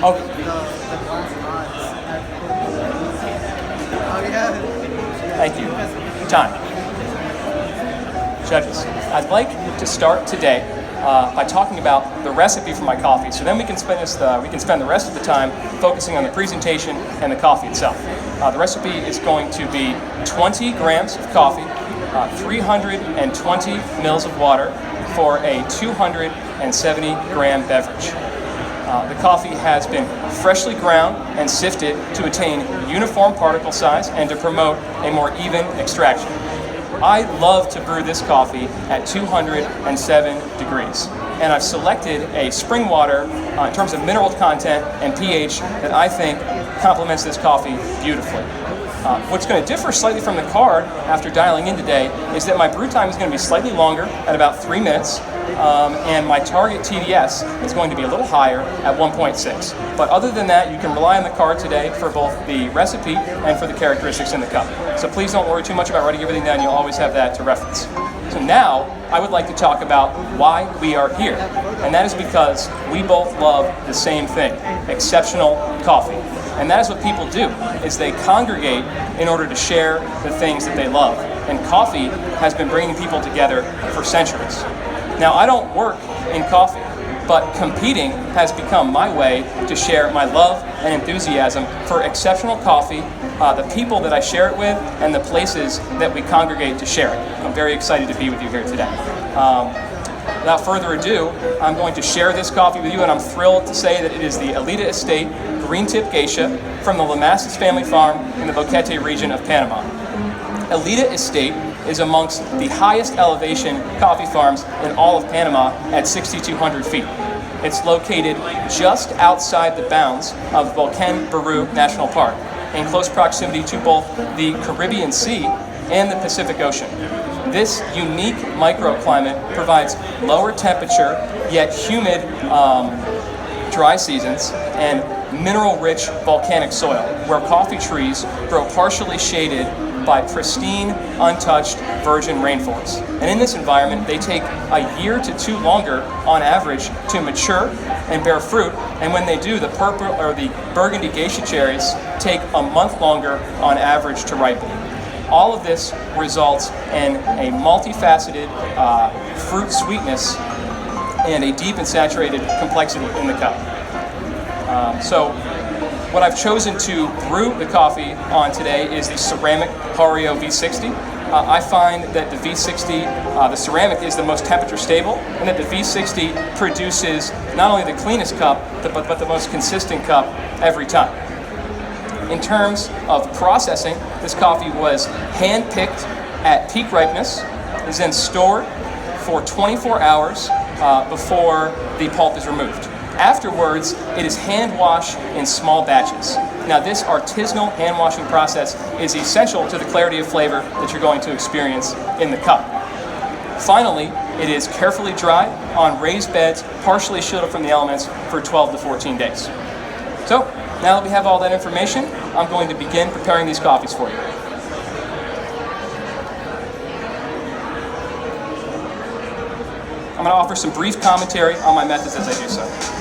Oh, The glass odds. Oh yeah. thank you. Time. Judges, I'd like to start today by talking about the recipe for my coffee. So then we can spend the rest of the time focusing on the presentation and the coffee itself. The recipe is going to be 20 grams of coffee, 320 mils of water for a 270 gram beverage. The coffee has been freshly ground and sifted to attain uniform particle size and to promote a more even extraction. I love to brew this coffee at 207 degrees, and I've selected a spring water in terms of mineral content and pH that I think complements this coffee beautifully. What's going to differ slightly from the card after dialing in today is that my brew time is going to be slightly longer at about 3 minutes, and my target TDS is going to be a little higher at 1.6. But other than that, you can rely on the card today for both the recipe and for the characteristics in the cup. So please don't worry too much about writing everything down. You'll always have that to reference. So now, I would like to talk about why we are here. And that is because we both love the same thing, exceptional coffee. And that is what people do, is they congregate in order to share the things that they love. And coffee has been bringing people together for centuries. Now, I don't work in coffee, but competing has become my way to share my love and enthusiasm for exceptional coffee, the people that I share it with, and the places that we congregate to share it. I'm very excited to be with you here today. Without further ado, I'm going to share this coffee with you, and I'm thrilled to say that it is the Elita Estate Green Tip Geisha from the Lamastas family farm in the Boquete region of Panama. Elita Estate is amongst the highest elevation coffee farms in all of Panama at 6,200 feet. It's located just outside the bounds of Volcán Barú National Park, in close proximity to both the Caribbean Sea and the Pacific Ocean. This unique microclimate provides lower temperature, yet humid dry seasons and mineral-rich volcanic soil, where coffee trees grow partially shaded by pristine, untouched virgin rainforests. And in this environment, they take a year to two longer on average to mature and bear fruit. And when they do, the purple or the burgundy geisha cherries take a month longer on average to ripen. All of this results in a multifaceted fruit sweetness and a deep and saturated complexity in the cup. So what I've chosen to brew the coffee on today is the ceramic Hario V60. I find that the V60, the ceramic, is the most temperature stable, and that the V60 produces not only the cleanest cup, but the most consistent cup every time. In terms of processing, this coffee was hand-picked at peak ripeness, is then stored for 24 hours before the pulp is removed. Afterwards, it is hand-washed in small batches. Now, this artisanal hand-washing process is essential to the clarity of flavor that you're going to experience in the cup. Finally, it is carefully dried on raised beds, partially shielded from the elements for 12 to 14 days. So, now that we have all that information, I'm going to begin preparing these coffees for you. I'm going to offer some brief commentary on my methods as I do so.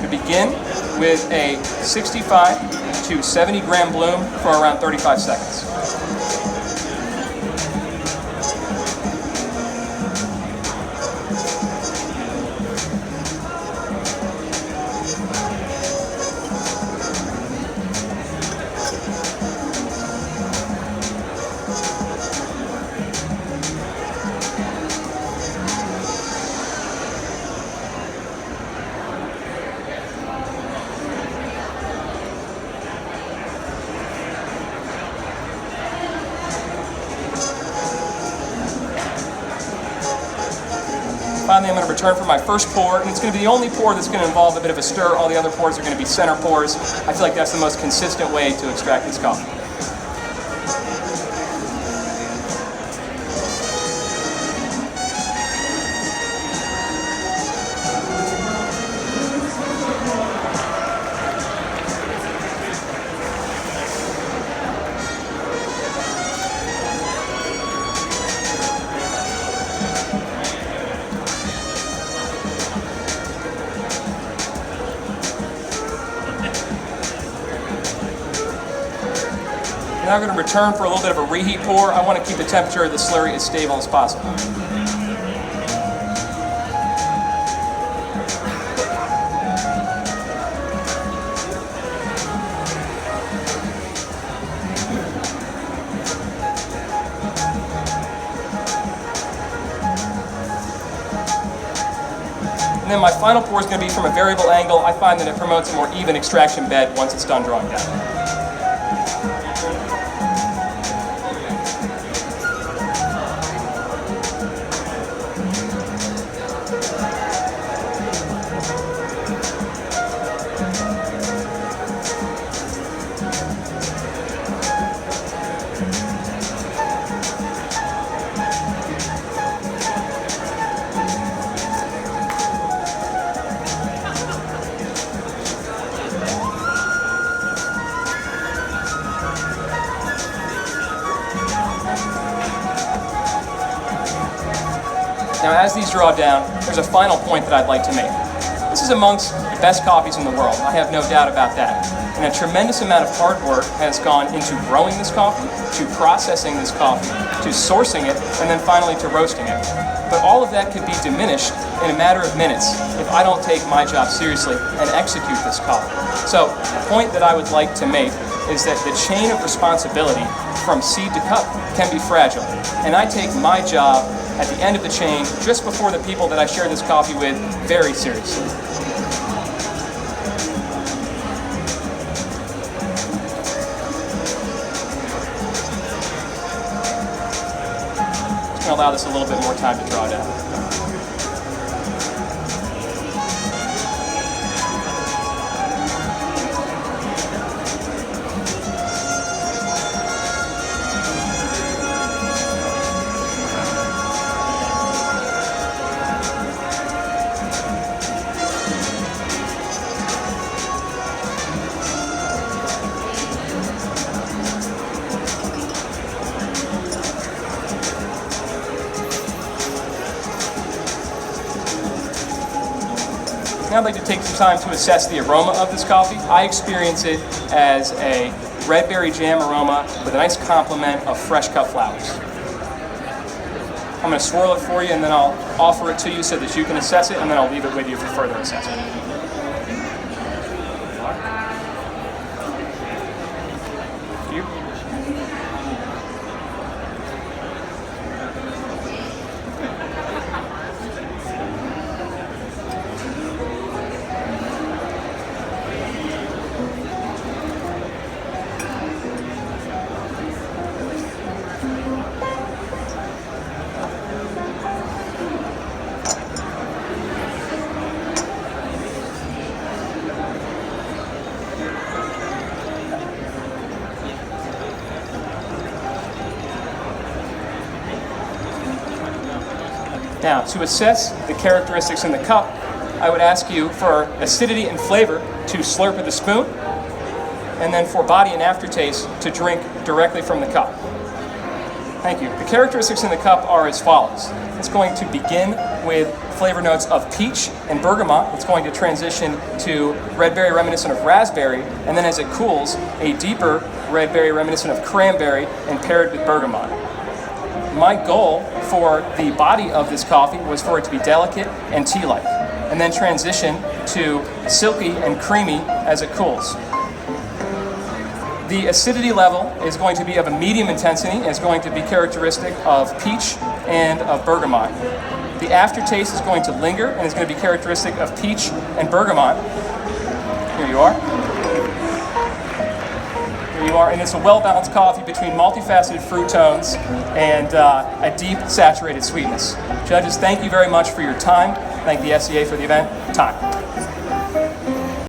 Begin with a 65 to 70 gram bloom for around 35 seconds. Finally, I'm going to return for my first pour, and it's going to be the only pour that's going to involve a bit of a stir. All the other pours are going to be center pours. I feel like that's the most consistent way to extract this coffee. Now I'm going to return for a little bit of a reheat pour. I want to keep the temperature of the slurry as stable as possible. And then my final pour is going to be from a variable angle. I find that it promotes a more even extraction bed once it's done drawing down. Now, as these draw down, there's a final point that I'd like to make. This is amongst the best coffees in the world. I have no doubt about that. And a tremendous amount of hard work has gone into growing this coffee, to processing this coffee, to sourcing it, and then finally to roasting it. But all of that could be diminished in a matter of minutes if I don't take my job seriously and execute this coffee. So, the point that I would like to make is that the chain of responsibility from seed to cup can be fragile. And I take my job at the end of the chain, just before the people that I share this coffee with, very seriously. Just going to allow this a little bit more time to draw down. Now I'd like to take some time to assess the aroma of this coffee. I experience it as a red berry jam aroma with a nice complement of fresh cut flowers. I'm going to swirl it for you and then I'll offer it to you so that you can assess it, and then I'll leave it with you for further assessment. You. Now, to assess the characteristics in the cup, I would ask you for acidity and flavor to slurp with a spoon, and then for body and aftertaste to drink directly from the cup. Thank you. The characteristics in the cup are as follows. It's going to begin with flavor notes of peach and bergamot. It's going to transition to red berry reminiscent of raspberry, and then as it cools, a deeper red berry reminiscent of cranberry and paired with bergamot. My goal for the body of this coffee was for it to be delicate and tea-like, and then transition to silky and creamy as it cools. The acidity level is going to be of a medium intensity and is going to be characteristic of peach and of bergamot. The aftertaste is going to linger and is going to be characteristic of peach and bergamot. Here you are. Here and it's a well-balanced coffee between multifaceted fruit tones and a deep saturated sweetness. Judges, thank you very much for your time. Thank the SCA for the event. Time.